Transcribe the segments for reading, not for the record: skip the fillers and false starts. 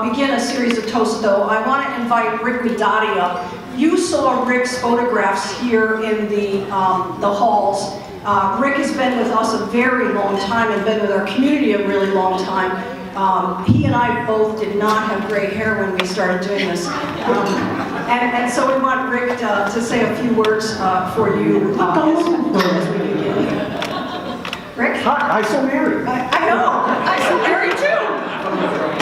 begin a series of toasts, though, I want to invite Rick Guidotti up. You saw Rick's photographs here in the halls. Rick has been with us a very long time and been with our community a really long time. He and I both did not have gray hair when we started doing this. And so we want Rick to say a few words for you as we begin. Rick? Hi, I'm so married. I know, I'm so married too.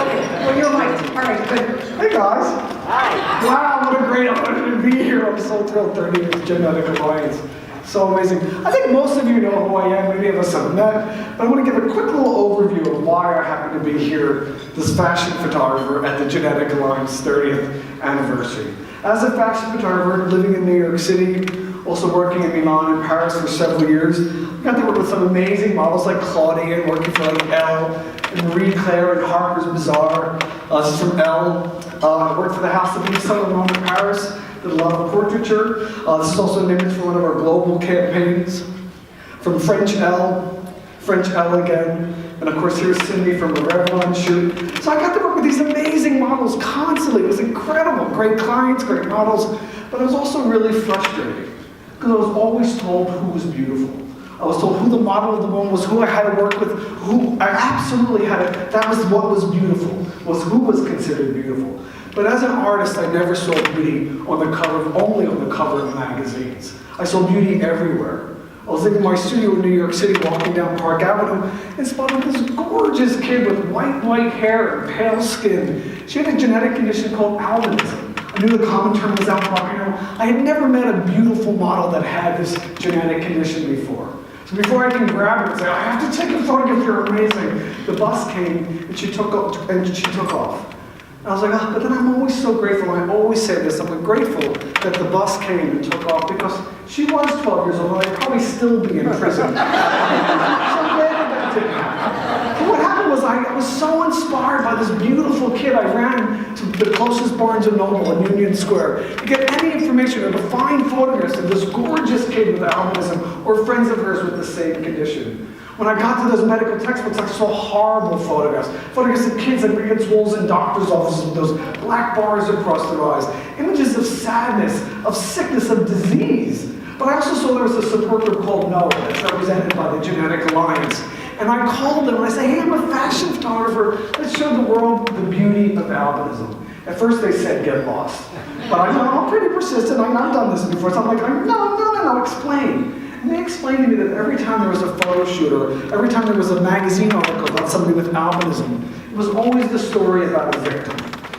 Okay, well, you're right. All right, good. Hey guys. Hi. Wow, what a great honor to be here. I'm so thrilled 30 years Genetic Alliance. So amazing. I think most of you know who I am, many of us have met, but I want to give a quick little overview of why I happen to be here, this fashion photographer at the Genetic Alliance 30th anniversary. As a fashion photographer living in New York City, also working in Milan and Paris for several years, I got to work with some amazing models like Claudia, and working for like Elle, and Marie Claire, and Harper's Bazaar. This is from Elle. I worked for the House of Yves Saint Laurent in Paris. Did a lot of portraiture. This is also an image from one of our global campaigns. From French Elle again. And of course, here's Cindy from the Revlon shoot. So I got to work with these amazing models constantly. It was incredible. Great clients, great models. But it was also really frustrating, because I was always told who was beautiful. I was told who the model of the moment was, who I had to work with, who I absolutely had to, that was what was beautiful, was who was considered beautiful. But as an artist, I never saw beauty on the cover, only on the cover of magazines. I saw beauty everywhere. I was in my studio in New York City, walking down Park Avenue, and spotted this gorgeous kid with white hair and pale skin. She had a genetic condition called albinism. I knew the common term was albino. I had never met a beautiful model that had this genetic condition before. So before I can grab her and say, I have to take a photograph, you're amazing, the bus came and she took off. I was like, but then I'm always so grateful, and I always say this, I'm grateful that the bus came and took off, because she was 12 years old, and I'd probably still be in prison. So glad that didn't happen. But what happened was I was so inspired by this beautiful kid, I ran to the closest Barnes & Noble in Union Square to get any information or to find photographs of this gorgeous kid with albinism or friends of hers with the same condition. When I got to those medical textbooks, I saw horrible photographs. Photographs of kids like against walls in doctor's offices with those black bars across their eyes. Images of sadness, of sickness, of disease. But I also saw there was a support group called NOAA that's represented by the Genetic Alliance. And I called them and I said, hey, I'm a fashion photographer. Let's show the world the beauty of albinism. At first they said, get lost. But I know I'm pretty persistent. I've done this before. So I'm like, no, explain. And they explained to me that every time there was a photo shoot or every time there was a magazine article about somebody with albinism, it was always the story about a victim.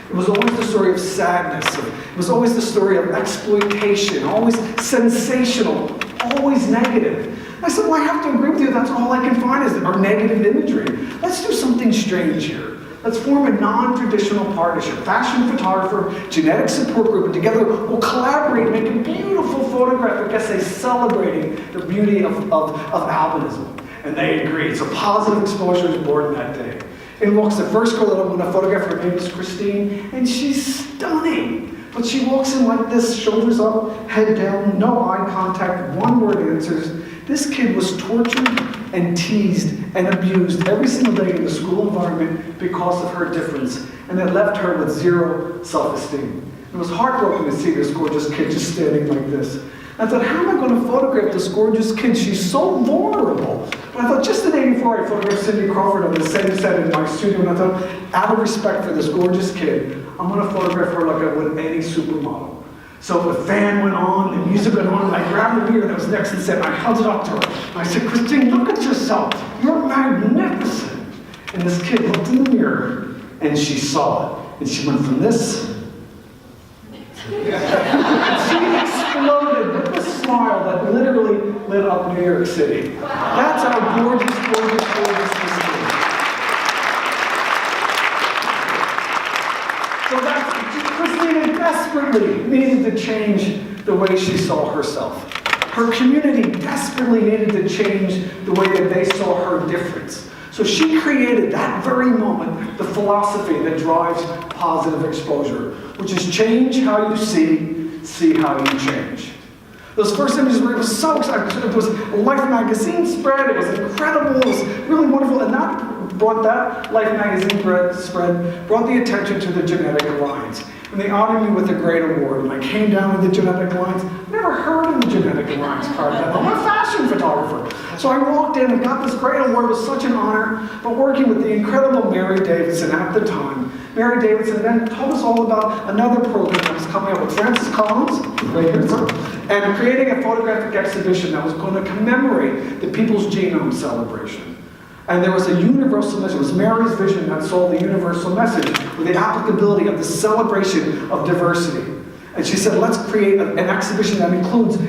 It was always the story of sadness. It was always the story of exploitation, always sensational, always negative. I said, well, I have to agree with you. That's all I can find is our negative imagery. Let's do something strange here. Let's form a non-traditional partnership. Fashion photographer, genetic support group, and together we'll collaborate, make a beautiful photographic essay celebrating the beauty of albinism. And they agreed. So Positive Exposure is born that day. In walks the first girl that I'm going to photograph. Her name is Christine, and she's stunning. But she walks in like this, shoulders up, head down, no eye contact, one-word answers. This kid was tortured and teased and abused every single day in the school environment because of her difference, and it left her with zero self-esteem. It was heartbroken to see this gorgeous kid just standing like this. I thought, how am I going to photograph this gorgeous kid? She's so vulnerable. But I thought, just the day before I photographed Cindy Crawford on the same set in my studio, and I thought, out of respect for this gorgeous kid, I'm going to photograph her like I would any supermodel. So the fan went on, the music went on, and I grabbed the mirror that was next and said, I held it up to her. And I said, Christine, look at yourself. You're magnificent. And this kid looked in the mirror, and she saw it. And she went from this. She exploded with a smile that literally lit up New York City. That's our gorgeous, gorgeous, gorgeous Christine. So that's Christina desperately needed to change the way she saw herself. Her community desperately needed to change the way that they saw her difference. So she created that very moment the philosophy that drives positive exposure, which is change how you see how you change. Those first images were, it was so exciting. It was a Life magazine spread, it was incredible, it was really wonderful, and that brought that Life magazine spread, brought the attention to the Genetic Alliance. And they honored me with a great award. And I came down to the Genetic Alliance. Never heard of the Genetic Alliance prior to that. I'm a fashion photographer. So I walked in and got this great award. It was such an honor. But working with the incredible Mary Davidson at the time, Mary Davidson then told us all about another program that was coming up with Francis Collins, right here, sir, and creating a photographic exhibition that was going to commemorate the People's Genome Celebration. And there was a universal message. It was Mary's vision that saw the universal message with the applicability of the celebration of diversity. And she said, let's create an exhibition that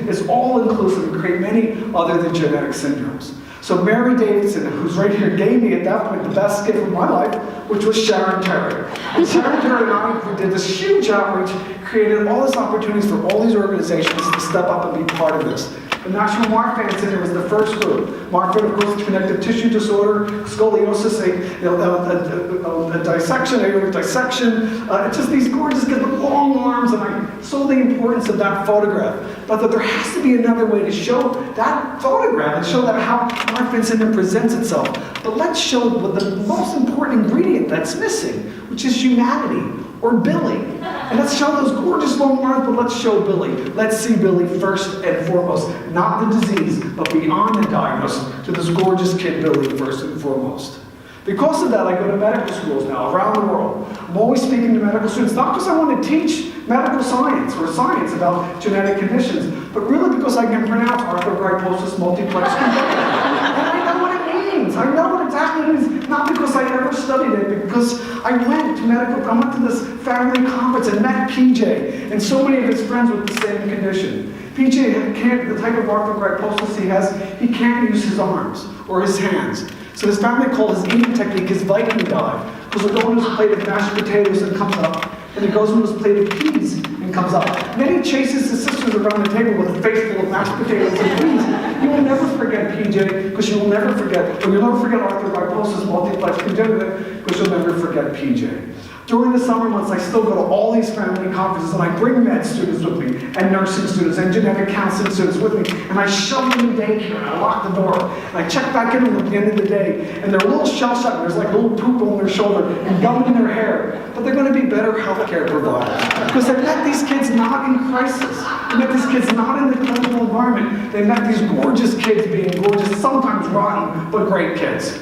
is all-inclusive and create many other than genetic syndromes. So Mary Davidson, who's right here, gave me at that point the best gift of my life, which was Sharon Terry. And Sharon Terry and I, we did this huge outreach, created all these opportunities for all these organizations to step up and be part of this. The National Marfan Center was the first group. Marfan, of course, connective tissue disorder, scoliosis, a dissection, aortic dissection. It's just these gorgeous kids with long arms, and I saw the importance of that photograph. But that there has to be another way to show that photograph and show that how Marfan syndrome presents itself. But let's show what the most important ingredient that's missing, which is humanity, or Billy. And let's show those gorgeous long arms, but let's show Billy. Let's see Billy first and foremost. Not the disease, but beyond the diagnosis, to this gorgeous kid, Billy, first and foremost. Because of that, I go to medical schools now around the world. I'm always speaking to medical students, not because I want to teach medical science or science about genetic conditions, but really because I can pronounce arthrogryposis multiplex congenita. And I know what it means. I know what exactly it means, not because I ever studied it, but because I went to this family conference and met PJ and so many of his friends with the same condition. PJ can't, the type of arthrogryposis he has, he can't use his arms or his hands. So his family called his eating technique his Viking dive, because he'll go into his plate of mashed potatoes and comes up, and he goes into his plate of peas and comes up. And then he chases his sisters around the table with a face full of mashed potatoes and peas. You will never forget PJ, because you will never forget, or you'll never forget arthrogryposis multiplex congenita, because you'll never forget PJ. During the summer months, I still go to all these family conferences, and I bring med students with me, and nursing students, and genetic counseling students with me, and I shove them in daycare, and I lock the door, and I check back in with them at the end of the day, and they're a little shell-shocked, there's like a little poop on their shoulder, and gum in their hair, but they're going to be better healthcare providers, because they met these kids not in crisis, they met these kids not in the clinical environment, they met these gorgeous kids being gorgeous, sometimes rotten, but great kids.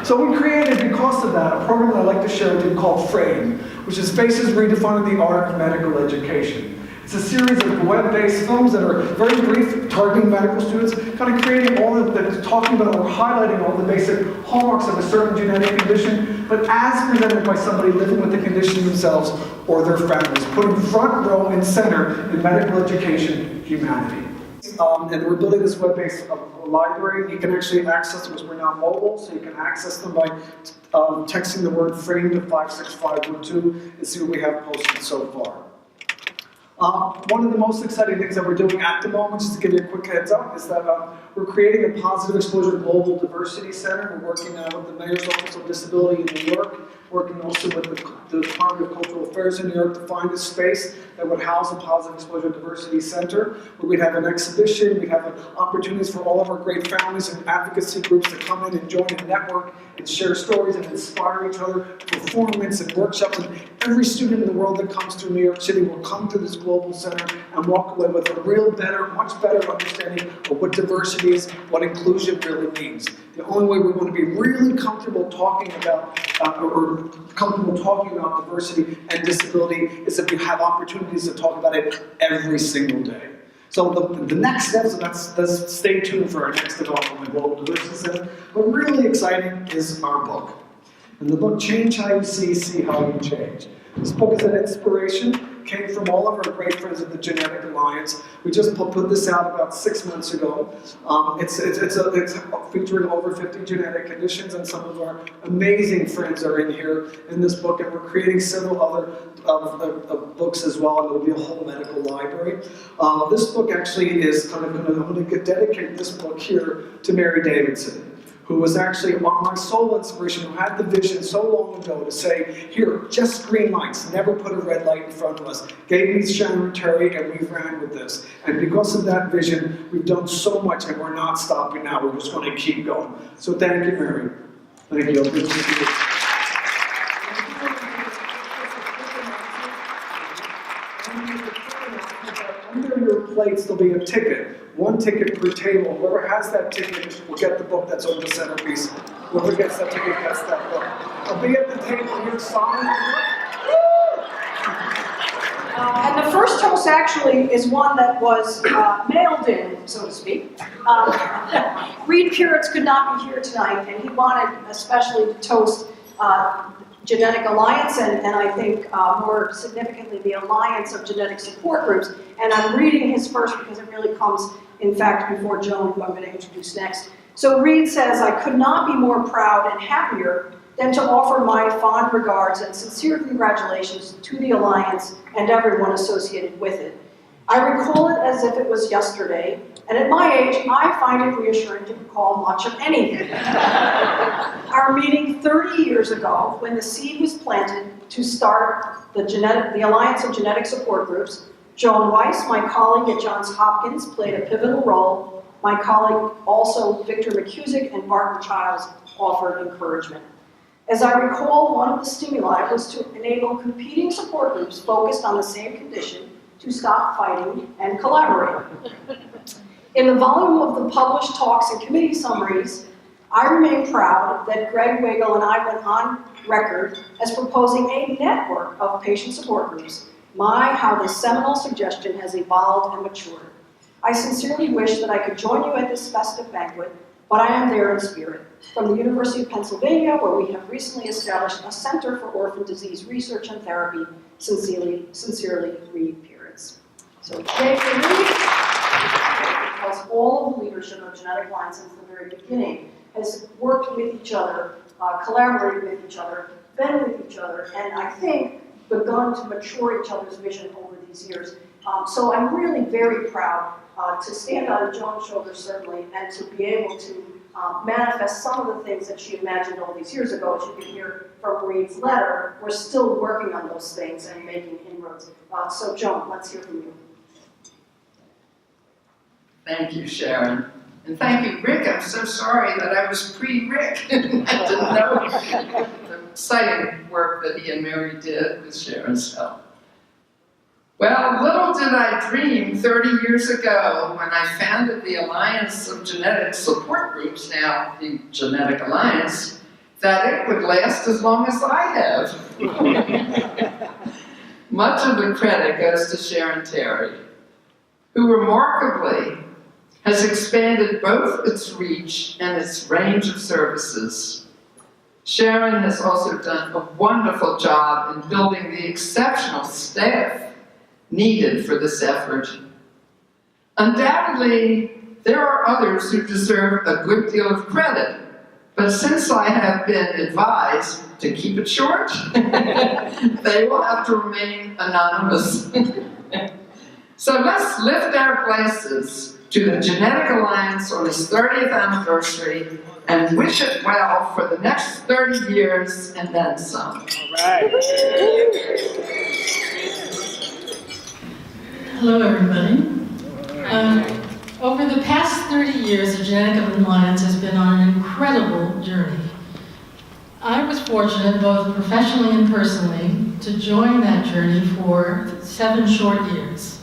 So we created, because of that, a program that I like to share with you called FRAME, which is Faces Redefining the Art of Medical Education. It's a series of web-based films that are very brief, targeting medical students, kind of creating all of the, talking about or highlighting all the basic hallmarks of a certain genetic condition, but as presented by somebody living with the condition themselves or their families, putting front row and center in medical education humanity. And we're building this web-based library. You can actually access them, because we're now mobile, so you can access them by texting the word FRAME to 56512 and see what we have posted so far. One of the most exciting things that we're doing at the moment, just to give you a quick heads up, is that we're creating a Positive Exposure Global Diversity Center. We're working now with the Mayor's Office of Disability in New York, working also with the Department of Cultural Affairs in New York to find a space that would house a Positive Exposure Diversity Center, where we'd have an exhibition, we'd have opportunities for all of our great families and advocacy groups to come in and join and network and share stories and inspire each other, performance and workshops. And every student in the world that comes to New York City will come to this global center and walk away with a much better understanding of what diversity is, what inclusion really means. The only way we're going to be really comfortable talking about diversity and disability is if you have opportunities to talk about it every single day. So the next step, so that's stay tuned for our next development in the Global Diversity Center. But really exciting is our book. And the book, Change How You See How You Change. This book is an inspiration, came from all of our great friends at the Genetic Alliance. We just put this out about 6 months ago. It's featuring over 50 genetic conditions, and some of our amazing friends are in here in this book, and we're creating several other books as well, and it'll be a whole medical library. This book actually is I'm going to dedicate this book here to Mary Davidson, who was actually my sole inspiration, who had the vision so long ago to say, here, just green lights, never put a red light in front of us. Gave me Sharon Terry, and we ran with this. And because of that vision, we've done so much, and we're not stopping now. We're just going to keep going. So thank you, Mary. Thank you. Good to see you. Under your plates, there'll be a ticket. One ticket per table. Whoever has that ticket will get the book that's on the centerpiece. Whoever gets that ticket gets that book. I'll be at the table here signing the book. And the first toast actually is one that was mailed in, so to speak. Reed Puritz could not be here tonight, and he wanted especially to toast Genetic Alliance, and I think more significantly the Alliance of Genetic Support Groups. And I'm reading his first because it really comes, in fact, before Joan, who I'm going to introduce next. So Reed says, I could not be more proud and happier than to offer my fond regards and sincere congratulations to the Alliance and everyone associated with it. I recall it as if it was yesterday, and at my age, I find it reassuring to recall much of anything. Our meeting 30 years ago, when the seed was planted to start the Alliance of Genetic Support Groups, Joan Weiss, my colleague at Johns Hopkins, played a pivotal role. My colleague, also Victor McCusick and Barton Childs, offered encouragement. As I recall, one of the stimuli was to enable competing support groups focused on the same condition to stop fighting and collaborate. In the volume of the published talks and committee summaries, I remain proud that Greg Wagel and I went on record as proposing a network of patient support groups. My, how this seminal suggestion has evolved and matured. I sincerely wish that I could join you at this festive banquet, but I am there in spirit. From the University of Pennsylvania, where we have recently established a Center for Orphan Disease Research and Therapy, sincerely, Reed Puritz. So thank you, Reed, because all of the leadership of Genetic Alliance since the very beginning has worked with each other, collaborated with each other, been with each other, and I think begun to mature each other's vision over these years. So I'm really very proud to stand on Joan's shoulders, certainly, and to be able to manifest some of the things that she imagined all these years ago. As you can hear from Reed's letter, we're still working on those things and making inroads. So Joan, let's hear from you. Thank you, Sharon. And thank you, Rick. I'm so sorry that I was pre-Rick. I didn't know the exciting work that he and Mary did with Sharon's help. Well, little did I dream 30 years ago when I founded the Alliance of Genetic Support Groups, now the Genetic Alliance, that it would last as long as I have. Much of the credit goes to Sharon Terry, who remarkably has expanded both its reach and its range of services. Sharon has also done a wonderful job in building the exceptional staff needed for this effort. Undoubtedly, there are others who deserve a good deal of credit, but since I have been advised to keep it short, they will have to remain anonymous. So let's lift our glasses to the Genetic Alliance on its 30th anniversary and wish it well for the next 30 years and then some. All right. Hello, everybody. Over the past 30 years, the Genetic Alliance has been on an incredible journey. I was fortunate, both professionally and personally, to join that journey for 7 short years.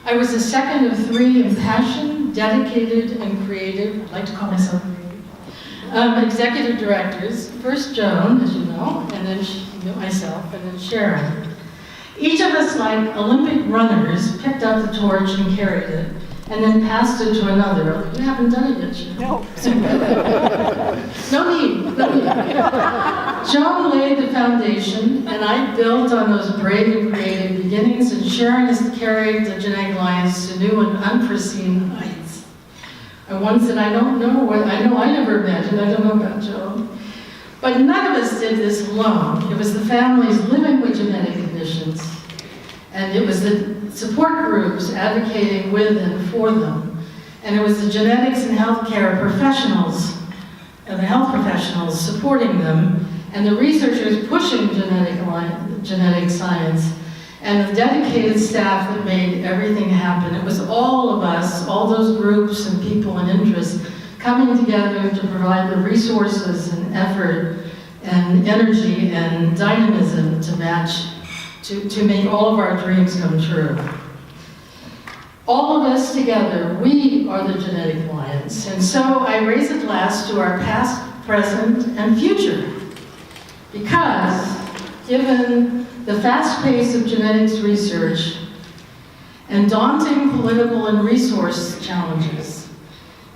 I was the second of 3 impassioned, dedicated, and creative, I'd like to call myself creative, executive directors. First Joan, as you know, and then myself, and then Sharon. Each of us, like Olympic runners, picked up the torch and carried it, and then passed it to another. You haven't done it yet, Sharon. No. No need. Joan laid the foundation, and I built on those brave and creative beginnings, and Sharon has carried the Genetic Alliance to new and unforeseen heights. And ones that I don't know what, I never imagined, I don't know about Joan. But none of us did this alone. It was the families living with genetic conditions, and it was the support groups advocating with and for them, and it was the genetics and healthcare professionals, and the health professionals supporting them, and the researchers pushing genetic science, and the dedicated staff that made everything happen. It was all of us, all those groups and people and interests coming together to provide the resources and effort and energy and dynamism to match, to make all of our dreams come true. All of us together, we are the Genetic Alliance, and so I raise a glass to our past, present, and future. Because, given the fast pace of genetics research and daunting political and resource challenges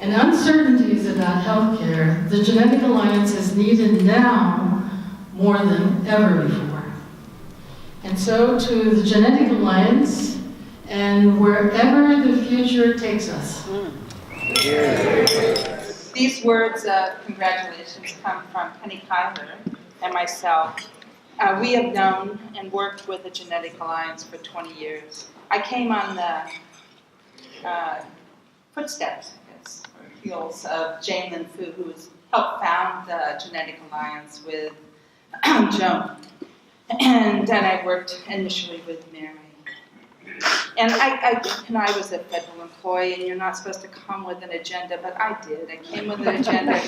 and uncertainties about healthcare, the Genetic Alliance is needed now more than ever before. And so to the Genetic Alliance, and wherever the future takes us. These words of congratulations come from Penny Kyler and myself. We have known and worked with the Genetic Alliance for 20 years. I came on the footsteps, I guess, or heels of Jane Lin Fu, who has helped found the Genetic Alliance with Joan. And then I worked initially with Mary. And I was a federal employee, and you're not supposed to come with an agenda, but I did. I came with an agenda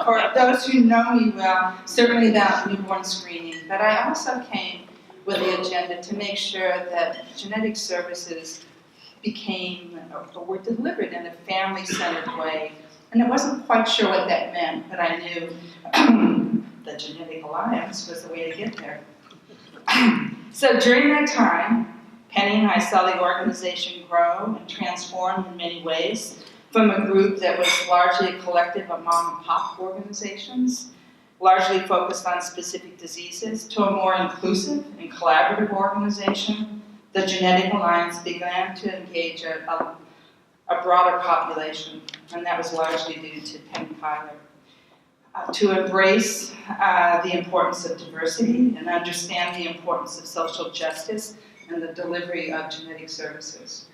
for those who know me well, certainly about newborn screening. But I also came with the agenda to make sure that genetic services became, or were delivered in a family-centered way. And I wasn't quite sure what that meant, but I knew the Genetic Alliance was the way to get there. So during that time, Penny and I saw the organization grow and transform in many ways, from a group that was largely a collective of mom and pop organizations, largely focused on specific diseases, to a more inclusive and collaborative organization. The Genetic Alliance began to engage a broader population, and that was largely due to Penny Kyler. To embrace the importance of diversity and understand the importance of social justice and the delivery of genetic services.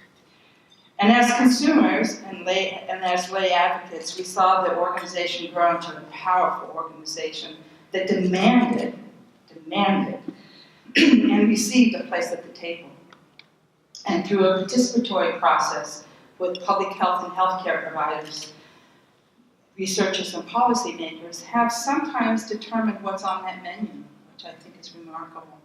And as consumers and as lay advocates, we saw the organization grow into a powerful organization that demanded, and received a place at the table. And through a participatory process with public health and healthcare providers, researchers and policymakers have sometimes determined what's on that menu, which I think is remarkable.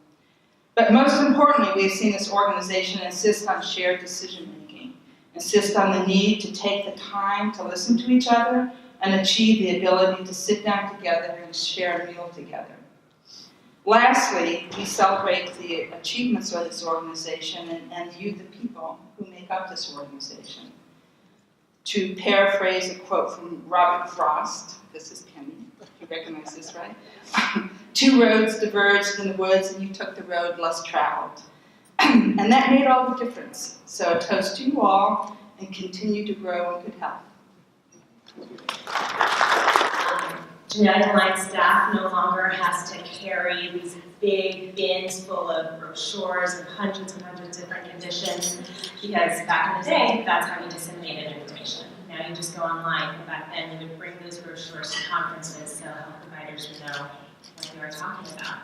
But most importantly, we've seen this organization insist on shared decision-making, insist on the need to take the time to listen to each other and achieve the ability to sit down together and share a meal together. Lastly, we celebrate the achievements of this organization and you, the people who make up this organization. To paraphrase a quote from Robert Frost, this is Penny, you recognize this, right? 2 roads diverged in the woods and you took the road less traveled. And that made all the difference. So a toast to you all and continue to grow in good health. Genetic Alliance staff no longer has to carry these big bins full of brochures of hundreds of different conditions, because back in the day, that's how we disseminated information. Now you just go online, and back then you would bring those brochures to conferences so health providers would know what they were talking about.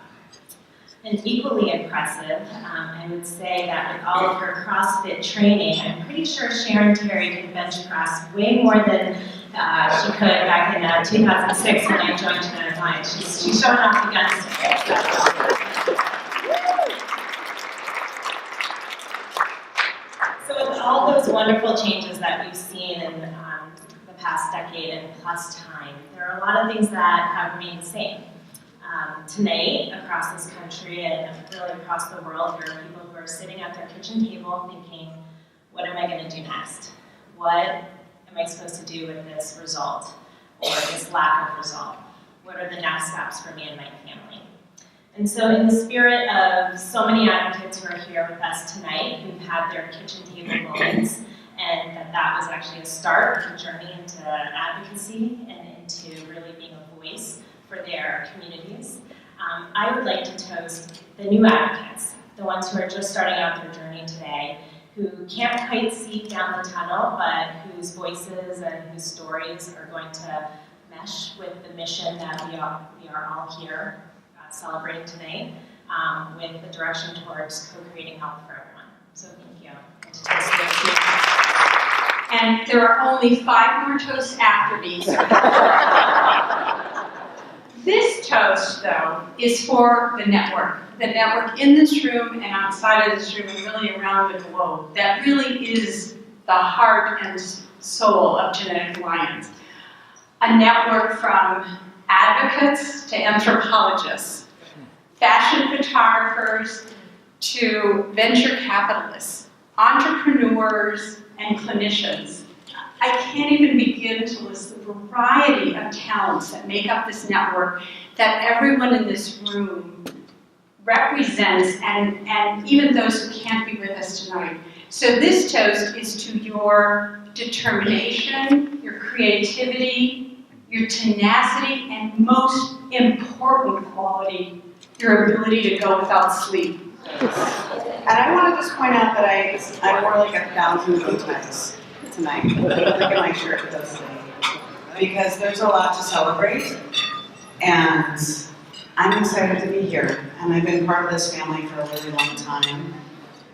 And equally impressive, I would say that with all of her CrossFit training, I'm pretty sure Sharon Terry can bench press way more than she could back in 2006 when I joined Genetic Alliance. She's showing off the guns today. So with all those wonderful changes that we've seen in the past decade and plus time, there are a lot of things that have remained the same. Tonight, across this country and really across the world, there are people who are sitting at their kitchen table thinking, what am I going to do next? What am I supposed to do with this result or this lack of result? What are the next steps for me and my family? And so in the spirit of so many advocates who are here with us tonight who've had their kitchen table moments, and that was actually a start, a journey into advocacy and into really being a voice for their communities, I would like to toast the new advocates, the ones who are just starting out their journey today, who can't quite see down the tunnel, but whose voices and whose stories are going to mesh with the mission that we are all here celebrating today, with the direction towards co-creating health for everyone. So thank you. And to toast those And there are only 5 more toasts after me. So this toast, though, is for the network. The network in this room and outside of this room and really around the globe. That really is the heart and soul of Genetic Alliance. A network from advocates to anthropologists, fashion photographers to venture capitalists, entrepreneurs and clinicians. I can't even begin to list the variety of talents that make up this network that everyone in this room represents, and even those who can't be with us tonight. So this toast is to your determination, your creativity, your tenacity, and most important quality, your ability to go without sleep. And I want to just point out that I wore like 1,000 bow ties tonight. Look at my shirt, it does say. Because there's a lot to celebrate, and I'm excited to be here. And I've been part of this family for a really long time.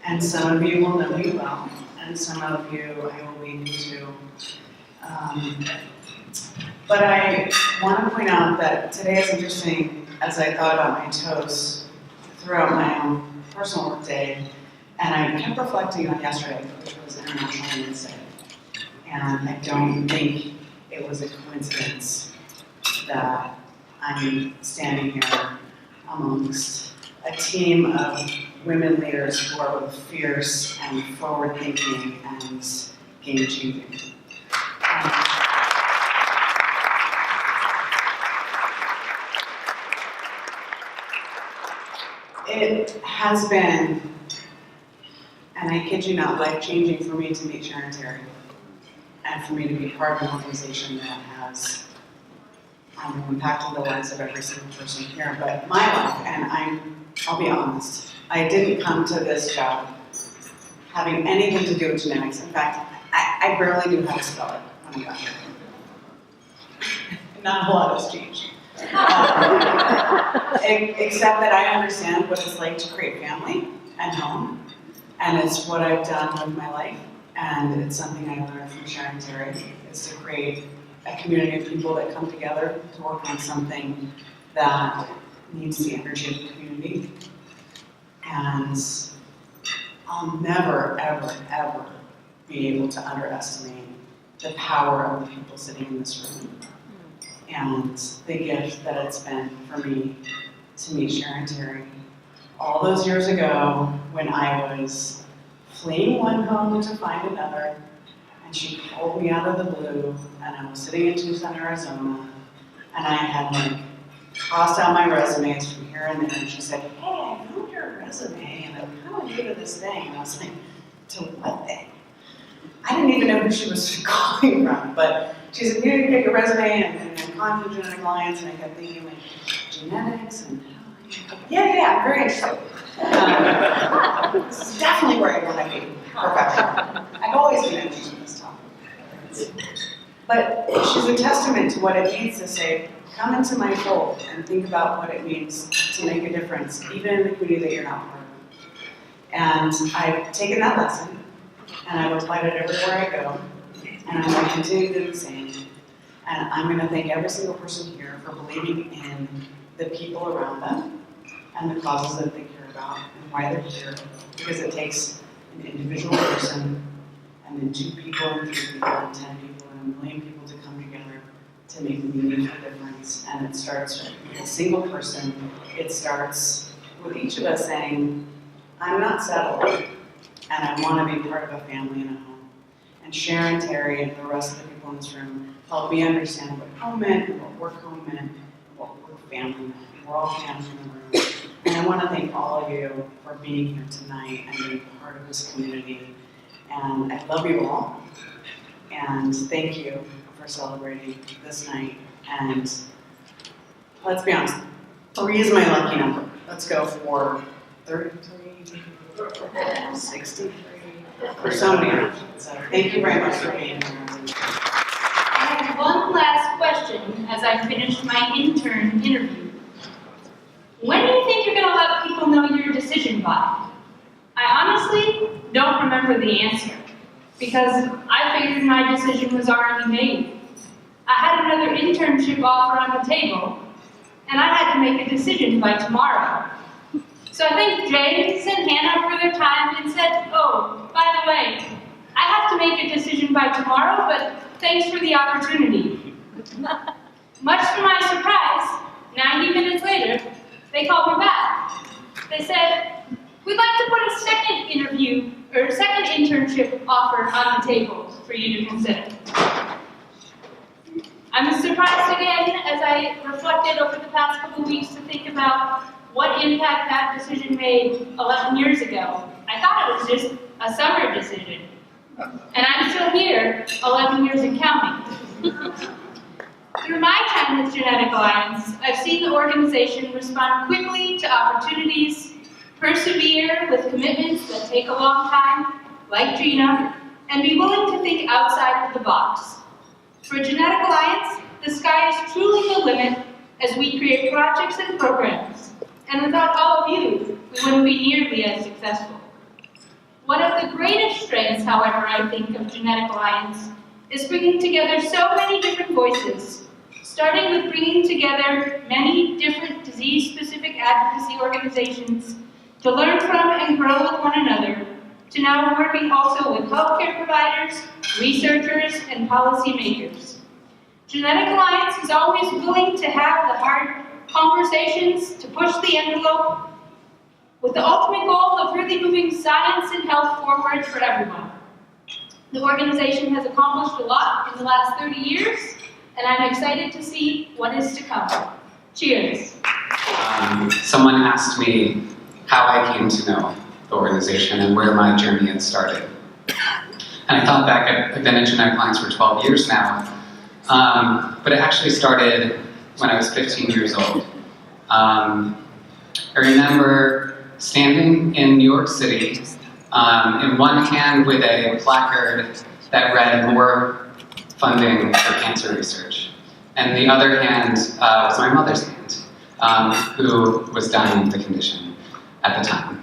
And some of you will know me well, and some of you I will be new to. But I want to point out that today is interesting as I thought about my toast throughout my own personal work day, and I kept reflecting on yesterday, which was International Women's Day. And I don't think it was a coincidence that I'm standing here amongst a team of women leaders who are both fierce and forward-thinking and game-changing. It has been, and I kid you not, life-changing for me to meet Sharon Terry, and for me to be part of an organization that has impacted the lives of every single person here, but my life, and I'll be honest, I didn't come to this job having anything to do with genetics. In fact, I barely knew how to spell it when I got here. Not a lot has changed. Except that I understand what it's like to create family and home, and it's what I've done with my life, and it's something I learned from Sharon Terry, is to create a community of people that come together to work on something that needs the energy of the community. And I'll never, ever, ever be able to underestimate the power of the people sitting in this room and the gift that it's been for me to meet Sharon Terry all those years ago when I was fleeing one home to find another, and she pulled me out of the blue, and I was sitting in Tucson, Arizona, and I had tossed out my resumes from here and there, and she said, "Hey, I found your resume, and I'm kind of new to this thing." And I was like, "To what thing?" I didn't even know who she was calling from, but she said, "You need to get your resume and contact Genetic Alliance," and I kept thinking, genetics and yeah, I'm very interested. This is definitely where I want to be professionally. I've always been interested in this topic. But she's a testament to what it means to say, come into my fold and think about what it means to make a difference, even in the community that you're not part of. And I've taken that lesson, and I've applied it everywhere I go, and I'm going to continue to do the same. And I'm going to thank every single person here for believing in the people around them and the causes that they care about and why they're here. Because it takes an individual person, and then 2 people, and 3 people, and 10 people, and 1 million people to come together to make a meaningful difference. And it starts with a single person. It starts with each of us saying, I'm not settled, and I want to be part of a family and a home. And Sharon Terry and the rest of the people in this room helped me understand what home meant, and what work home meant, and what work family meant. We're all family in the room. And I want to thank all of you for being here tonight and being part of this community. And I love you all. And thank you for celebrating this night. And let's be honest, 3 is my lucky number. Let's go for 33, 63, for so many options. So thank you very much for being here. I have one last question as I finish my intern interview. When do you think you're going to let people know your decision by? I honestly don't remember the answer, because I figured my decision was already made. I had another internship offer on the table, and I had to make a decision by tomorrow. So I thanked James and Hannah for their time and said, oh, by the way, I have to make a decision by tomorrow, but thanks for the opportunity. Much to my surprise, 90 minutes later, they called me back. They said, we'd like to put a second internship offer on the table for you to consider. I'm surprised again as I reflected over the past couple of weeks to think about what impact that decision made 11 years ago. I thought it was just a summer decision. And I'm still here, 11 years and counting. Through my time with Genetic Alliance, I've seen the organization respond quickly to opportunities, persevere with commitments that take a long time, like Gina, and be willing to think outside of the box. For Genetic Alliance, the sky is truly the limit as we create projects and programs. And without all of you, we wouldn't be nearly as successful. One of the greatest strengths, however, I think of Genetic Alliance is bringing together so many different voices, starting with bringing together many different disease-specific advocacy organizations to learn from and grow with one another, to now working also with healthcare providers, researchers, and policymakers. Genetic Alliance is always willing to have the hard conversations, to push the envelope, with the ultimate goal of really moving science and health forward for everyone. The organization has accomplished a lot in the last 30 years, and I'm excited to see what is to come. Cheers. Someone asked me how I came to know the organization and where my journey had started. And I thought back, I've been at Genetic Alliance for 12 years now, but it actually started when I was 15 years old. I remember standing in New York City in one hand with a placard that read "More funding for cancer research," and the other hand was my mother's hand, who was dying of the condition at the time.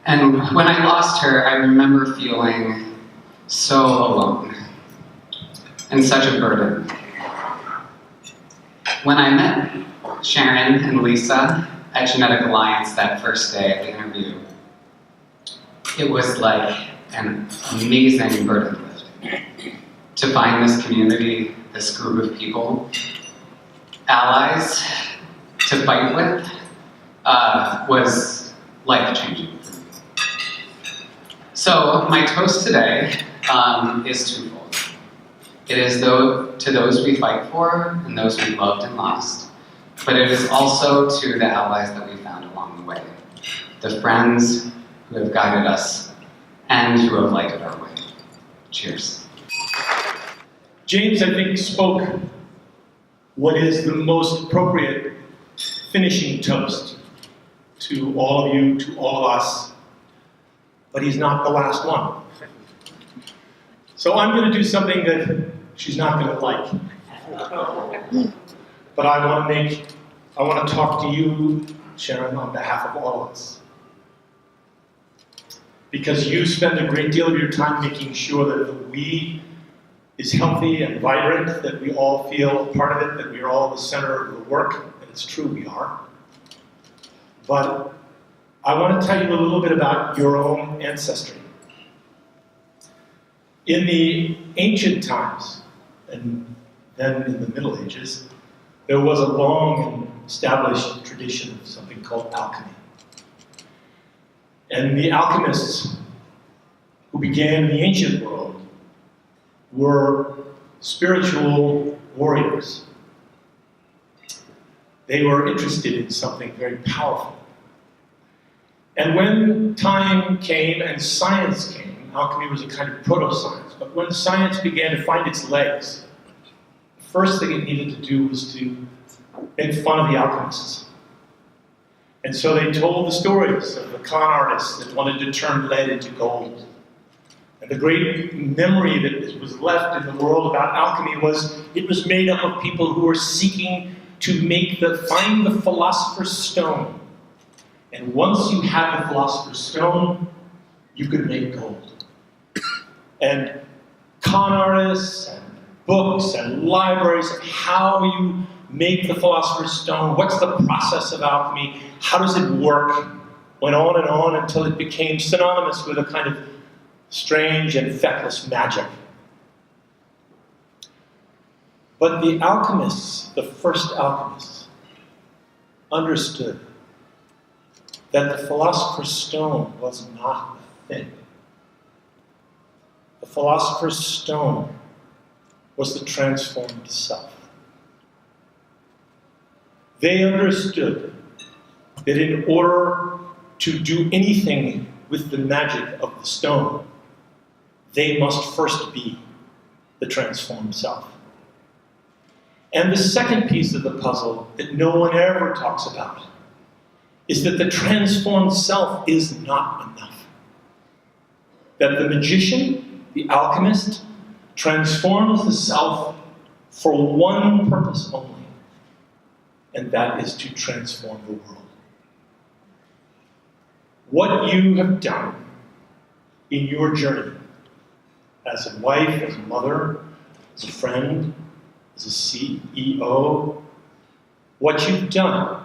And when I lost her, I remember feeling so alone and such a burden. When I met Sharon and Lisa at Genetic Alliance that first day at the interview, it was like an amazing burden lifting. To find this community, this group of people, allies to fight with, was life-changing for me. So my toast today is twofold. It is to those we fight for and those we loved and lost, but it is also to the allies that we found along the way, the friends who have guided us and who have lighted our way. Cheers. James, I think, spoke what is the most appropriate finishing toast to all of you, to all of us, but he's not the last one. So I'm going to do something that she's not going to like. But I want to talk to you, Sharon, on behalf of all of us. Because you spend a great deal of your time making sure that the we is healthy and vibrant, that we all feel part of it, that we are all the center of the work, and it's true we are. But I want to tell you a little bit about your own ancestry. In the ancient times, and then in the Middle Ages, there was a long and established tradition of something called alchemy. And the alchemists who began in the ancient world were spiritual warriors. They were interested in something very powerful. And when time came and science came, alchemy was a kind of proto-science, but when science began to find its legs, the first thing it needed to do was to make fun of the alchemists. And so they told the stories of the con artists that wanted to turn lead into gold. And the great memory that was left in the world about alchemy was it was made up of people who were seeking to find the philosopher's stone. And once you had the philosopher's stone, you could make gold. And con artists and books and libraries of how you make the Philosopher's Stone, what's the process of alchemy, how does it work, went on and on until it became synonymous with a kind of strange and feckless magic. But the alchemists, the first alchemists, understood that the Philosopher's Stone was not a thing. The Philosopher's Stone was the transformed self. They understood that in order to do anything with the magic of the stone, they must first be the transformed self. And the second piece of the puzzle that no one ever talks about is that the transformed self is not enough. That the magician, the alchemist, transforms the self for one purpose only, and that is to transform the world. What you have done in your journey as a wife, as a mother, as a friend, as a CEO, what you've done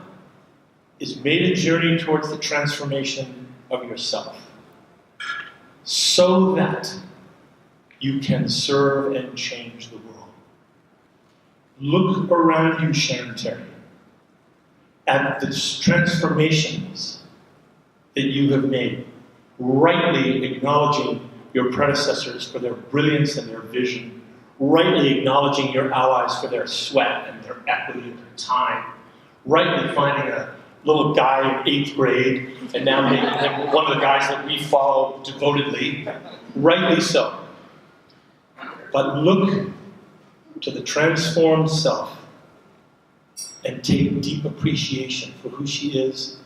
is made a journey towards the transformation of yourself so that you can serve and change the world. Look around you, Sharon Terry, at the transformations that you have made, rightly acknowledging your predecessors for their brilliance and their vision, rightly acknowledging your allies for their sweat and their equity and their time, rightly finding a little guy in 8th grade and now making him one of the guys that we follow devotedly, rightly so. But look to the transformed self and take deep appreciation for who she is,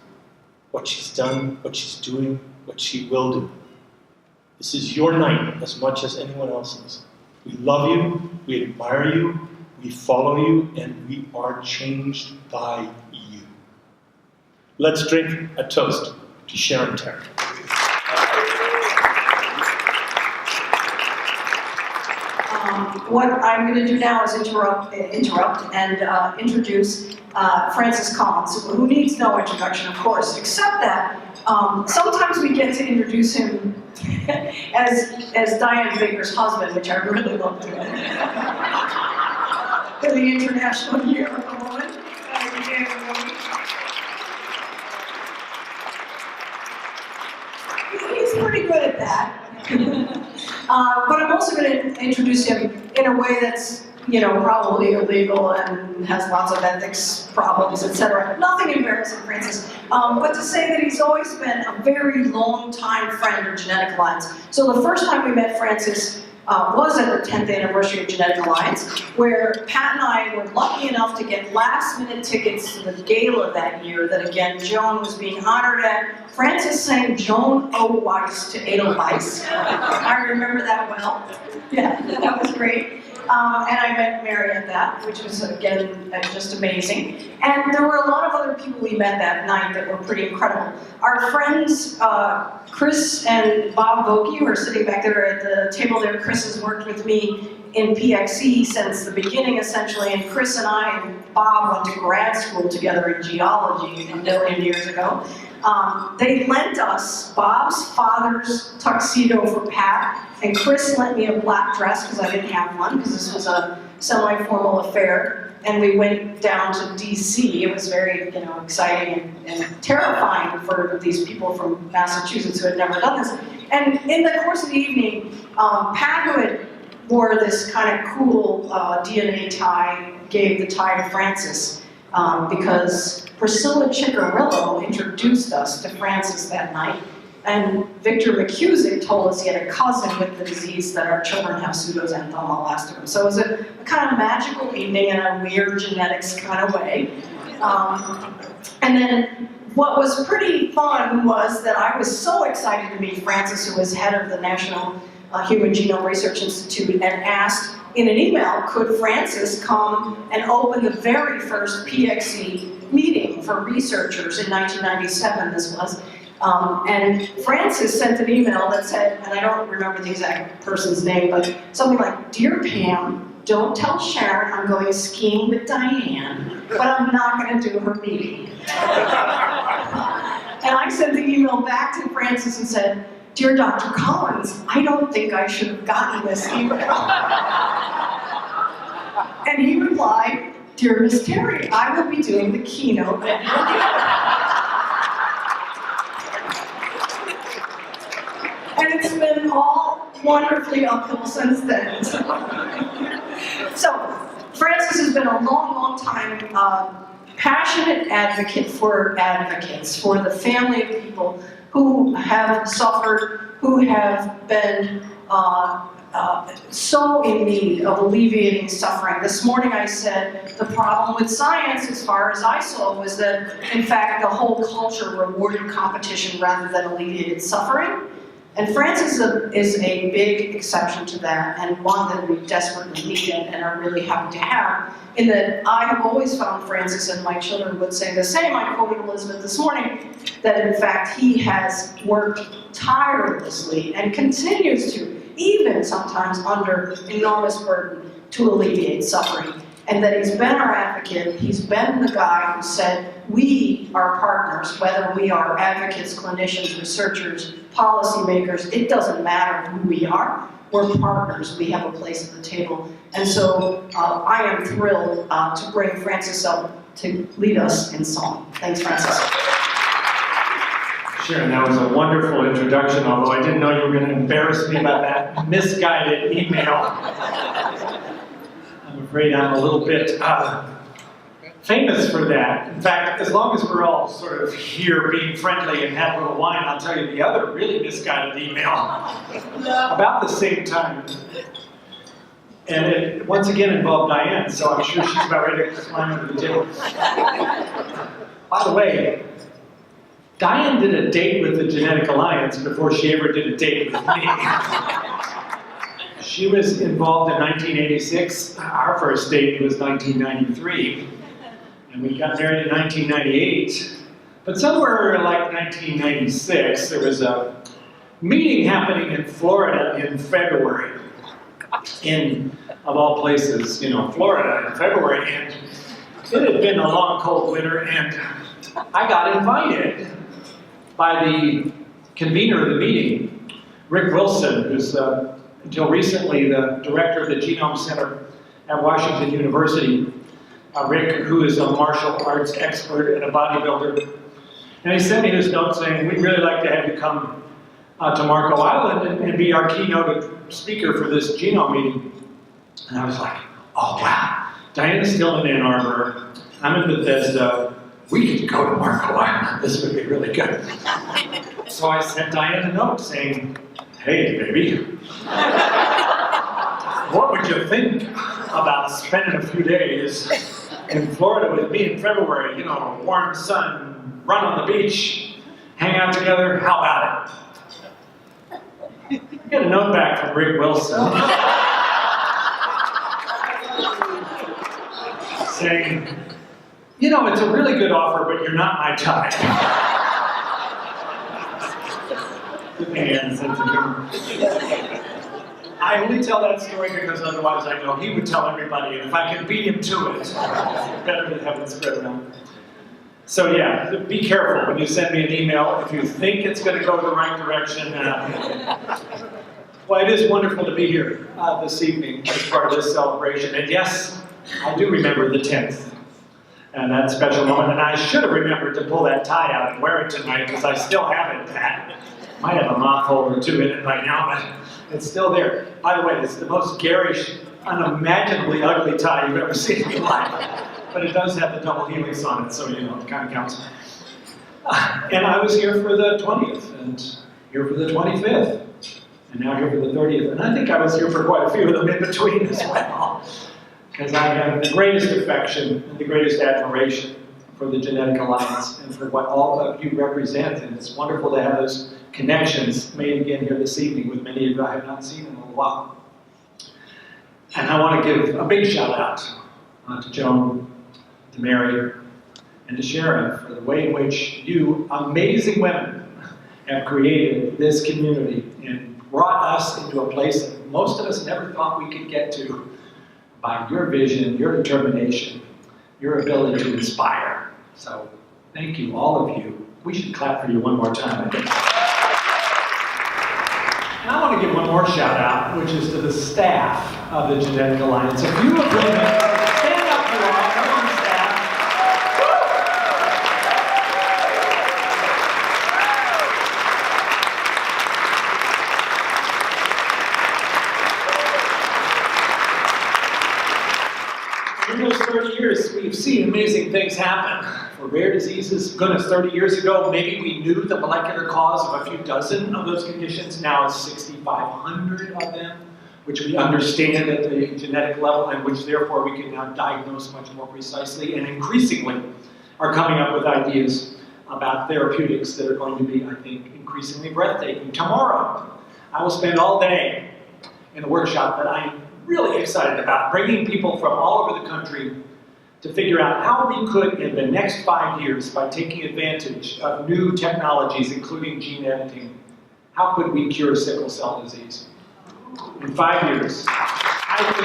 what she's done, what she's doing, what she will do. This is your night as much as anyone else's. We love you, we admire you, we follow you, and we are changed by you. Let's drink a toast to Sharon Terry. What I'm going to do now is interrupt and introduce Francis Collins, who needs no introduction, of course, except that sometimes we get to introduce him as Diane Baker's husband, which I really love doing. For the International Year of the Woman. He's pretty good at that. But I'm also going to introduce him in a way that's, probably illegal and has lots of ethics problems, etc. Nothing embarrassing, Francis. But to say that he's always been a very long-time friend of Genetic Alliance. So the first time we met Francis was at the 10th anniversary of Genetic Alliance, where Pat and I were lucky enough to get last-minute tickets to the gala that year that, again, Joan was being honored at. Francis sang Joan O. Weiss to Edelweiss. I remember that well. Yeah, that was great. And I met Mary at that, which was, again, just amazing. And there were a lot of other people we met that night that were pretty incredible. Our friends, Chris and Bob Vokey, who are sitting back there at the table there. Chris has worked with me in PXE since the beginning, essentially, and Chris and I and Bob went to grad school together in geology a million years ago. They lent us Bob's father's tuxedo for Pat, and Chris lent me a black dress because I didn't have one, because this was a semi-formal affair, and we went down to DC. It was very, exciting and terrifying for these people from Massachusetts who had never done this. And in the course of the evening, Pat, who had wore this kind of cool DNA tie, gave the tie to Francis, because Priscilla Ciccarillo introduced us to Francis that night, and Victor McCusick told us he had a cousin with the disease that our children have pseudoxanthoma elasticum. So it was a kind of magical evening in a weird genetics kind of way. And then what was pretty fun was that I was so excited to meet Francis, who was head of the National Human Genome Research Institute, and asked in an email, could Francis come and open the very first PXE meeting for researchers in 1997, this was. And Francis sent an email that said, and I don't remember the exact person's name, but something like, "Dear Pam, don't tell Sharon I'm going skiing with Diane, but I'm not going to do her meeting." And I sent the email back to Francis and said, "Dear Dr. Collins, I don't think I should have gotten this email." And he replied, "Dear Miss Terry, I will be doing the keynote at your meeting." And it's been all wonderfully uphill since then. So, Francis has been a long, long time passionate advocate for advocates, for the family of people who have suffered, who have been so in need of alleviating suffering. This morning I said the problem with science, as far as I saw, was that, in fact, the whole culture rewarded competition rather than alleviated suffering. And Francis is a big exception to that, and one that we desperately need and are really happy to have, in that I have always found Francis, and my children would say the same, I quoted Elizabeth this morning, that in fact he has worked tirelessly and continues to, even sometimes under enormous burden, to alleviate suffering. And that he's been our advocate, he's been the guy who said, we are partners, whether we are advocates, clinicians, researchers, policymakers, it doesn't matter who we are, we're partners, we have a place at the table. And so I am thrilled to bring Francis up to lead us in song. Thanks, Francis. Sharon, that was a wonderful introduction, although I didn't know you were going to embarrass me about that misguided email. I'm afraid I'm a little bit famous for that. In fact, as long as we're all sort of here being friendly and have a little wine, I'll tell you the other really misguided email about the same time. And it once again involved Diane, so I'm sure she's about ready to climb under the table. By the way, Diane did a date with the Genetic Alliance before she ever did a date with me. She was involved in 1986. Our first date was 1993. And we got married in 1998. But somewhere like 1996, there was a meeting happening in Florida in February. Of all places, Florida in February. And it had been a long, cold winter, and I got invited by the convener of the meeting, Rick Wilson, who's until recently the director of the Genome Center at Washington University. Rick, who is a martial arts expert and a bodybuilder. And he sent me this note saying, we'd really like to have you come to Marco Island and be our keynote speaker for this genome meeting. And I was like, oh wow, Diana's still in Ann Arbor, I'm in Bethesda, we could go to Marco Island, this would be really good. So I sent Diane a note saying, hey baby, what would you think about spending a few days in Florida with me in February, warm sun, run on the beach, hang out together, how about it? I got a note back from Rick Wilson saying, it's a really good offer, but you're not my type. And sense of humor. I only tell that story because otherwise I know he would tell everybody, and if I can beat him to it, it's better to have it spread around. So yeah, be careful when you send me an email if you think it's going to go the right direction. Well, it is wonderful to be here this evening as part of this celebration. And yes, I do remember the 10th. And that special moment, and I should have remembered to pull that tie out and wear it tonight because I still have it, Pat. Might have a moth hole or two in it by now, but it's still there. By the way, it's the most garish, unimaginably ugly tie you've ever seen in your life. But it does have the double helix on it, so it kind of counts. And I was here for the 20th, and here for the 25th, and now here for the 30th. And I think I was here for quite a few of them in between as well. Because I have the greatest affection and the greatest admiration for the Genetic Alliance and for what all of you represent. And it's wonderful to have those connections made again here this evening with many of you I have not seen in a little while. And I want to give a big shout out to Joan, to Mary, and to Sharon for the way in which you amazing women have created this community and brought us into a place that most of us never thought we could get to by your vision, your determination, your ability to inspire. So thank you, all of you. We should clap for you one more time, I think. And I want to give one more shout out, which is to the staff of the Genetic Alliance. A few of them, stand up for all, come on staff. In those 30 years, we've seen amazing things happen. For rare diseases, goodness, 30 years ago, maybe we knew the molecular cause of a few dozen of those conditions. Now it's 6,500 of them, which we understand at the genetic level, and which therefore we can now diagnose much more precisely, and increasingly are coming up with ideas about therapeutics that are going to be, I think, increasingly breathtaking. Tomorrow, I will spend all day in a workshop that I'm really excited about, bringing people from all over the country to figure out how we could, in the next 5 years, by taking advantage of new technologies, including gene editing, how could we cure sickle cell disease? In 5 years, I think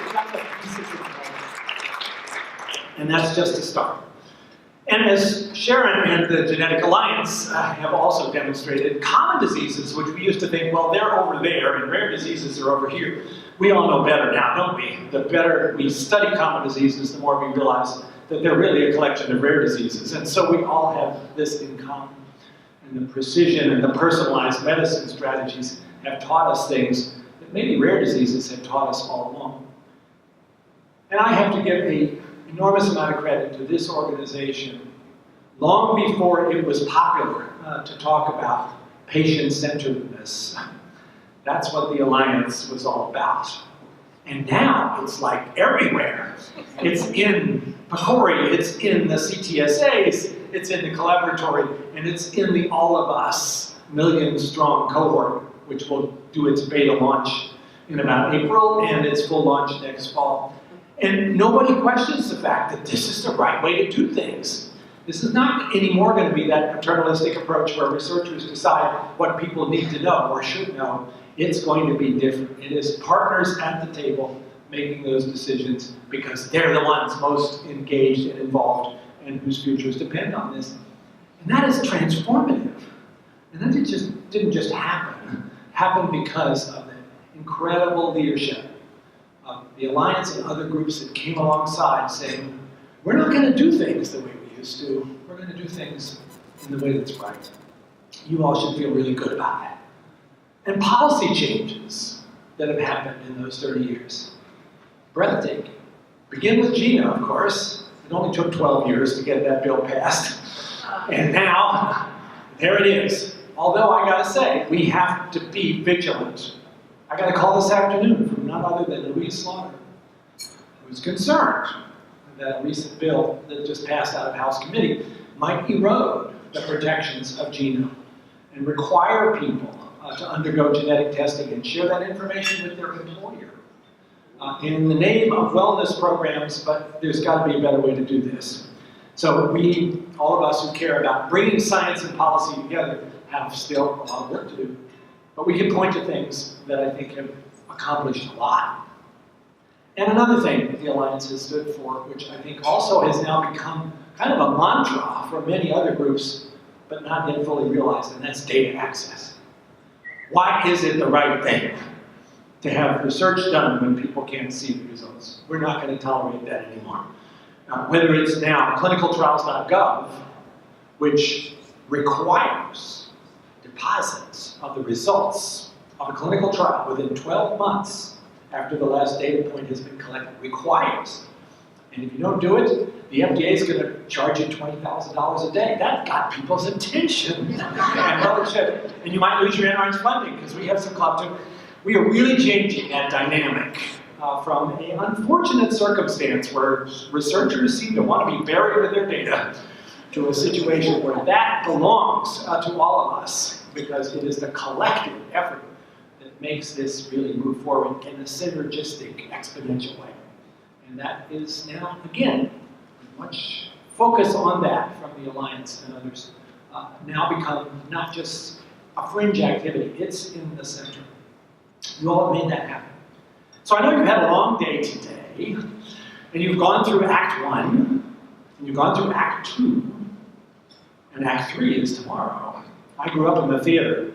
we've got the pieces in place. And that's just a start. And as Sharon and the Genetic Alliance have also demonstrated, common diseases, which we used to think, well, they're over there, and rare diseases are over here, we all know better now, don't we? The better we study common diseases, the more we realize that they're really a collection of rare diseases. And so we all have this in common. And the precision and the personalized medicine strategies have taught us things that maybe rare diseases have taught us all along. And I have to give an enormous amount of credit to this organization, long before it was popular to talk about patient-centeredness. That's what the Alliance was all about. And now it's like everywhere. It's in PCORI, it's in the CTSAs, it's in the collaboratory, and it's in the All of Us million-strong cohort, which will do its beta launch in about April, and its full launch next fall. And nobody questions the fact that this is the right way to do things. This is not anymore going to be that paternalistic approach where researchers decide what people need to know or should know. It's going to be different. It is partners at the table making those decisions because they're the ones most engaged and involved and whose futures depend on this. And that is transformative. And that didn't just happen. It happened because of the incredible leadership of the Alliance and other groups that came alongside saying, we're not going to do things the way we used to. We're going to do things in the way that's right. You all should feel really good about that. And policy changes that have happened in those 30 years. Breathtaking. Begin with GINA, of course. It only took 12 years to get that bill passed. And now, there it is. Although I gotta say, we have to be vigilant. I got a call this afternoon from none other than Louise Slaughter, who's concerned that a recent bill that just passed out of House Committee might erode the protections of GINA and require people to undergo genetic testing and share that information with their employer in the name of wellness programs, but there's got to be a better way to do this. So we, all of us who care about bringing science and policy together, have still a lot of work to do. But we can point to things that I think have accomplished a lot. And another thing that the Alliance has stood for, which I think also has now become kind of a mantra for many other groups, but not yet fully realized, and that's data access. Why is it the right thing to have research done when people can't see the results? We're not going to tolerate that anymore. Whether it's now clinicaltrials.gov, which requires deposits of the results of a clinical trial within 12 months after the last data point has been collected, requires. And if you don't do it, the FDA is going to charge you $20,000 a day. That got people's attention. And you might lose your NIH funding because we have some clout too. We are really changing that dynamic from an unfortunate circumstance where researchers seem to want to be buried with their data to a situation where that belongs to all of us because it is the collective effort that makes this really move forward in a synergistic, exponential way. And that is now, again, much focus on that from the Alliance and others now become not just a fringe activity, it's in the center. You all have made that happen. So I know you've had a long day today, and you've gone through Act 1, and you've gone through Act 2, and Act 3 is tomorrow. I grew up in the theater.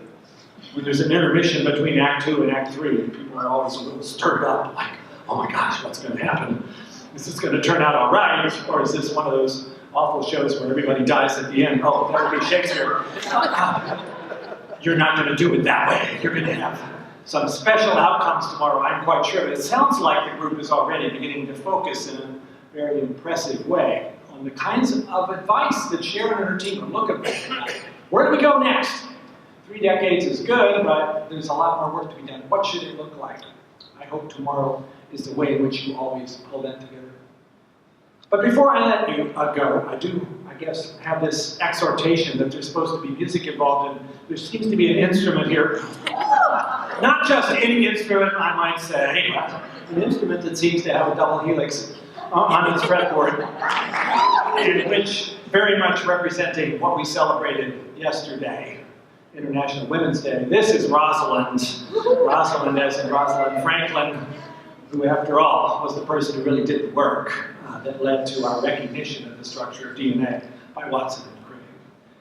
When there's an intermission between Act 2 and Act 3, and people are always a little stirred up, like, oh my gosh, what's going to happen? Is this going to turn out all right? Or is this one of those awful shows where everybody dies at the end? Oh, that would be Shakespeare. You're not going to do it that way. You're going to have some special outcomes tomorrow, I'm quite sure. But it sounds like the group is already beginning to focus in a very impressive way on the kinds of advice that Sharon and her team are looking for. Where do we go next? 3 decades is good, but there's a lot more work to be done. What should it look like? I hope tomorrow is the way in which you always pull that together. But before I let you go, I do, I guess, have this exhortation that there's supposed to be music involved, and there seems to be an instrument here. Not just any instrument, I might say, but an instrument that seems to have a double helix on its fretboard, and which very much representing what we celebrated yesterday, International Women's Day. This is Rosalind. Rosalind, as in Rosalind Franklin, who, after all, was the person who really did the work that led to our recognition of the structure of DNA by Watson and Crick.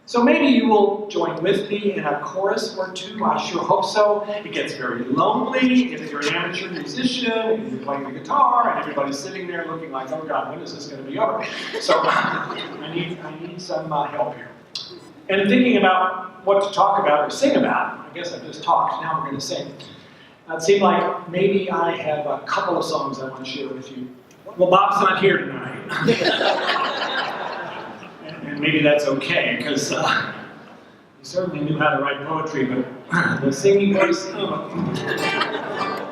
So maybe you will join with me in a chorus or two. I sure hope so. It gets very lonely if you're an amateur musician and you're playing the guitar and everybody's sitting there looking like, oh God, when is this going to be over? So I need some help here. And thinking about what to talk about or sing about, I guess I've just talked, now we're going to sing. It seemed like maybe I have a couple of songs I want to share with you. Well, Bob's not here tonight. and maybe that's okay, because he certainly knew how to write poetry, but the singing voice, oh.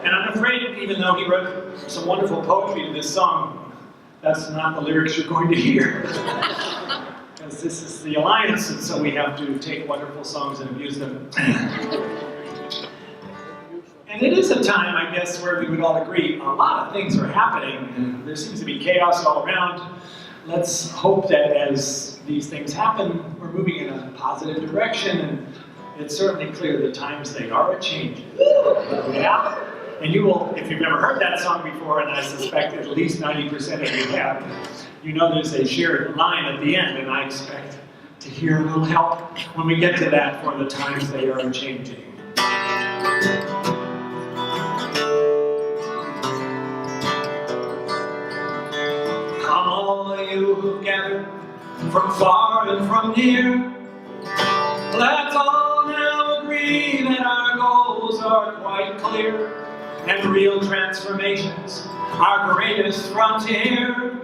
And I'm afraid, even though he wrote some wonderful poetry to this song, that's not the lyrics you're going to hear. Because this is the Alliance, and so we have to take wonderful songs and abuse them. And it is a time, I guess, where we would all agree a lot of things are happening, and there seems to be chaos all around. Let's hope that as these things happen, we're moving in a positive direction, and it's certainly clear the times they are changing. Yeah? And you will, if you've never heard that song before, and I suspect at least 90% of you have, you know there's a shared line at the end, and I expect to hear a little help when we get to that, for the times they are changing. Come all you who've gathered from far and from near, let's all now agree that our goals are quite clear, and real transformation's our greatest frontier.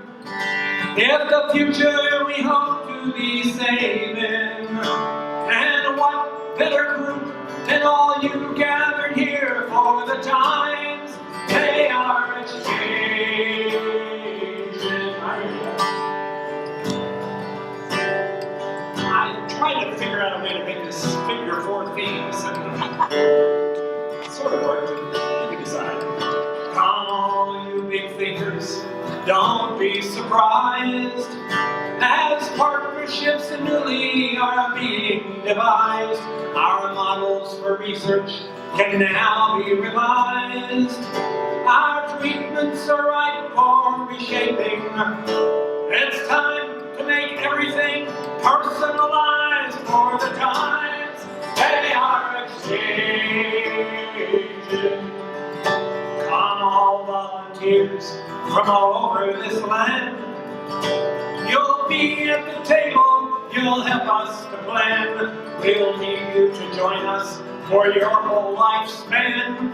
If the future we hope to be saving, and what better group than all you gathered here, for the times they are changing. I tried to figure out a way to make this figure 4 themes, and it sort of worked. You can decide. Come all you big thinkers, don't be surprised, as partnerships newly are being devised. Our models for research can now be revised. Our treatments are ripe for reshaping. It's time to make everything personalized, for the times they are changing. Come all volunteers from all over this land. You'll be at the table, you'll help us to plan. We'll need you to join us for your whole lifespan.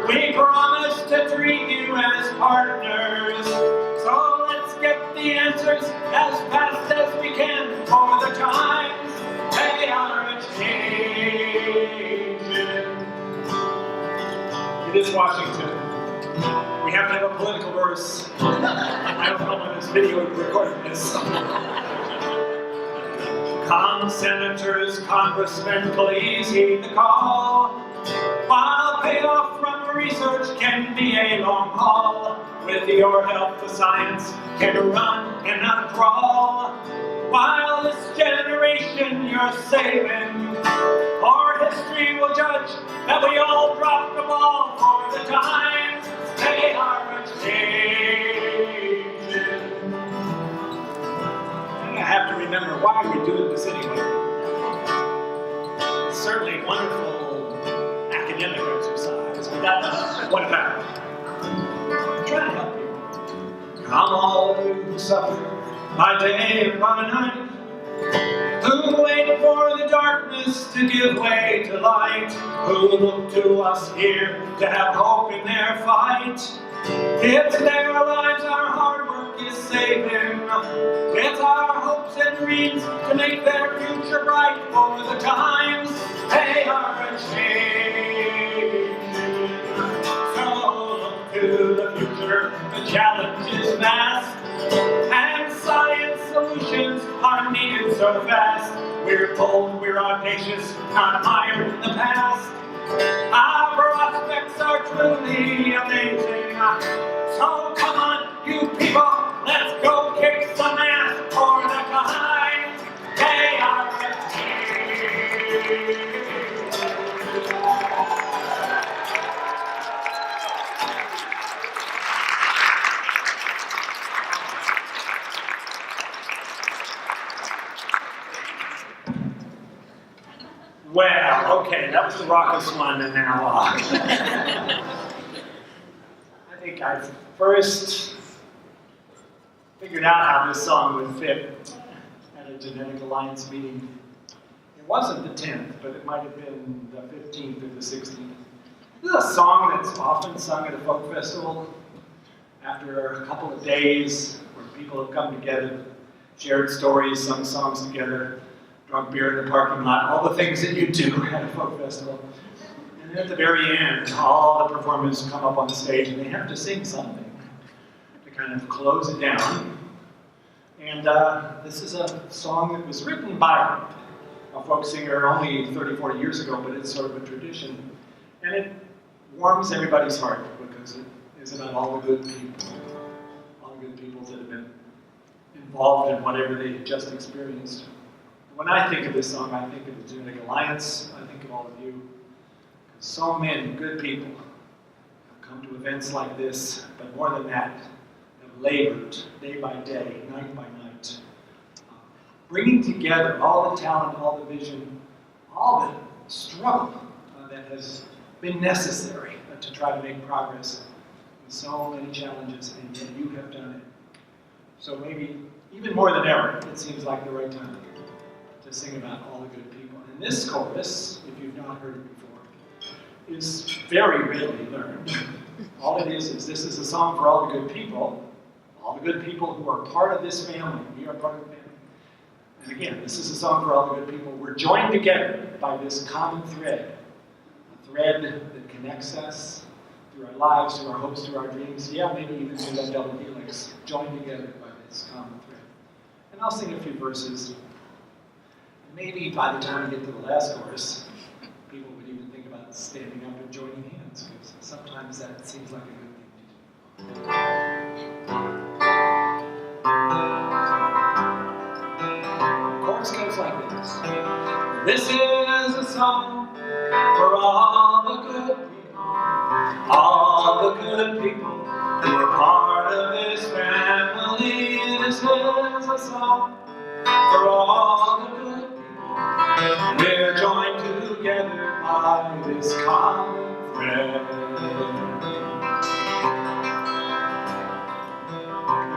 We promise to treat you as partners, so let's get the answers as fast as we can, for the times they are changing. It is Washington. We have to have a political verse. I don't know when this video is recording this. Come, senators, congressmen, please heed the call. While payoff from research can be a long haul. With your help, the science can run and not crawl. While this generation you're saving, our history will judge that we all dropped the ball for the times they are changing. And I have to remember why we do this anyway. It's certainly a wonderful academic exercise, but that's what about it? I'm trying to help you. Come all who suffer by day and by night, who wait for the darkness to give way to light, who look to us here to have hope in their fight. It's their lives our hard work is saving. It's our hopes and dreams to make their future bright for the times they are changing. So look to the future, the challenge is vast, and science solutions are needed so fast. We're bold, we're audacious, not mired in the past. Our prospects are truly amazing. So come on, you people, let's go kick some ass for the times they are changing. Well, okay, that was the raucous one, and now I think I first figured out how this song would fit at a Genetic Alliance meeting. It wasn't the 10th, but it might have been the 15th or the 16th. This is a song that's often sung at a folk festival after a couple of days where people have come together, shared stories, sung songs together, drunk beer in the parking lot, all the things that you do at a folk festival. And then at the very end, all the performers come up on the stage and they have to sing something to kind of close it down. And this is a song that was written by a folk singer only 30, 40 years ago, but it's sort of a tradition. And it warms everybody's heart because it is about all the good people that have been involved in whatever they just experienced. When I think of this song, I think of the Genetic Alliance, I think of all of you. Because so many good people have come to events like this, but more than that, have labored day by day, night by night, bringing together all the talent, all the vision, all the struggle that has been necessary to try to make progress in so many challenges, and yet you have done it. So maybe, even more than ever, it seems like the right time to sing about all the good people. And this chorus, if you've not heard it before, is very readily learned. All it is this is a song for all the good people who are part of this family. We are part of the family. And again, this is a song for all the good people. We're joined together by this common thread, a thread that connects us through our lives, through our hopes, through our dreams, yeah, maybe even through that double helix, joined together by this common thread. And I'll sing a few verses. Maybe by the time we get to the last chorus, people would even think about standing up and joining hands, because sometimes that seems like a good thing to do. The chorus goes like this. This is a song for all the good people, all the good people who are part of this family. This is a song for all the good people. We're joined together by this common thread.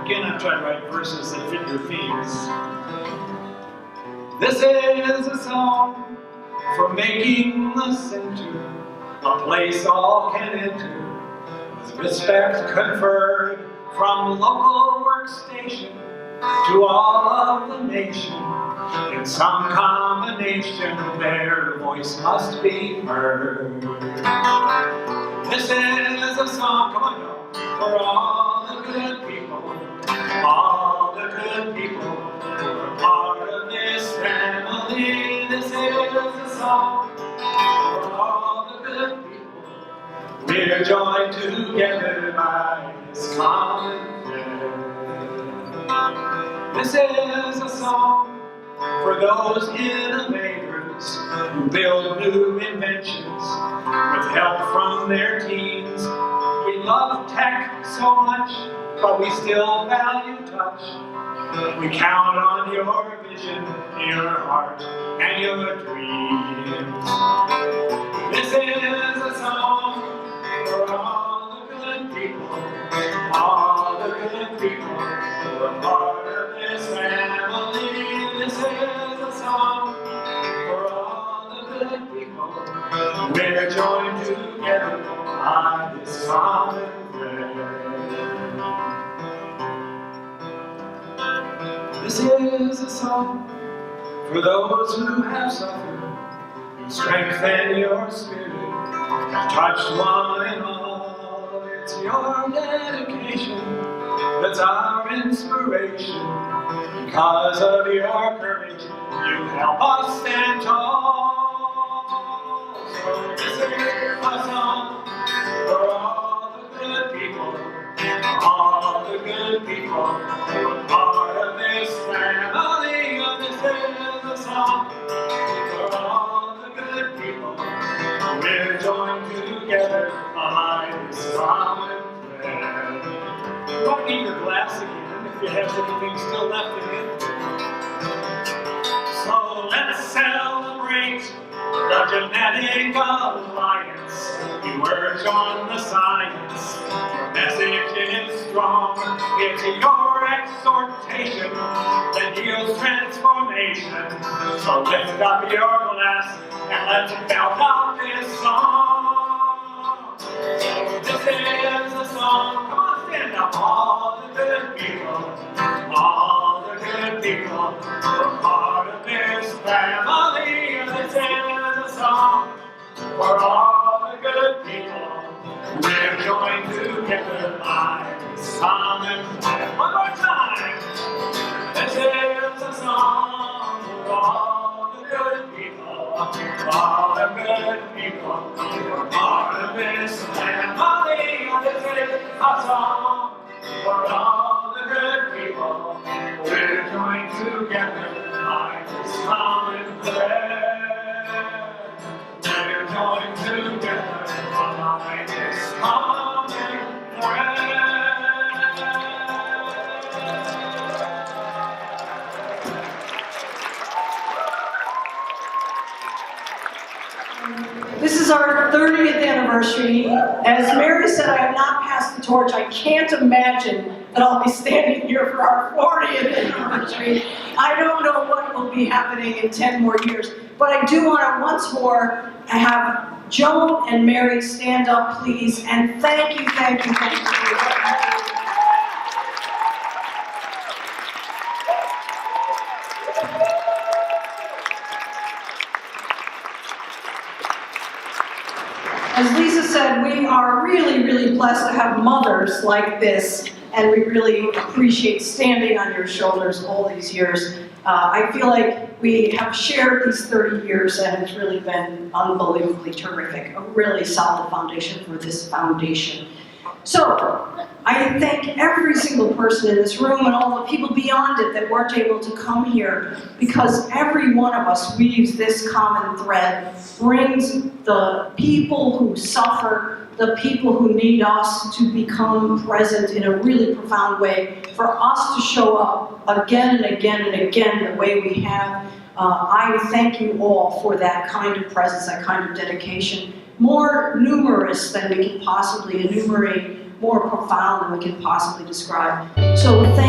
Again, I've tried to write verses that fit your themes. This is a song for making the center a place all can enter, with respect conferred from local workstation to all of the nation. In some combination, their voice must be heard. This is a song, come on y'all, for all the good people, all the good people who are part of this family. This is a song for all the good people. We're We're joined together by this common thread. This is a song for those innovators who build new inventions with help from their teams. We love tech so much, but we still value touch. We count on your vision, your heart, and your dreams. This is a song for all the good people, all the good people who are part of this family. This is a song for all the good people. We're joined together by this common thread. This is a song for those who have suffered, who strengthen your spirit, have touched one and all. It's your dedication that's our inspiration. Because of your courage, you help us stand tall. So this is a song for all the good people, all the good people who are part of this family. This is a song for all the good people. We're joined together by this common thread. You might need your glass again if you have anything still left in it. So let's celebrate the Genetic Alliance. You urge on the science. Your message is strong. It's your exhortation that yields transformation. So lift up your glass and let's belt out this song. So this is a song. Come on, stand up. All the good people, all the good people who are part of this family. This is a song for all the good people. We're joined together by this common thread. One more time. This is a song for all the good people, all the good people who are part of this family. This is a song for all the good people. We're joined together by this common thread. We're joined together by this common thread. This is our 30th anniversary. As Mary said, I have not passed the torch. I can't imagine that I'll be standing here for our 40th anniversary. I don't know what will be happening in 10 more years. But I do want to once more have Joan and Mary stand up, please. And thank you, thank you, thank you. As Lisa said, we are really, really blessed to have mothers like this, and we really appreciate standing on your shoulders all these years. I feel like we have shared these 30 years, and it's really been unbelievably terrific, a really solid foundation for this foundation. So, I thank every single person in this room and all the people beyond it that weren't able to come here, because every one of us weaves this common thread, brings the people who suffer, the people who need us to become present in a really profound way, for us to show up again and again and again the way we have. I thank you all for that kind of presence, that kind of dedication, more numerous than we can possibly enumerate, more profound than we can possibly describe. So thank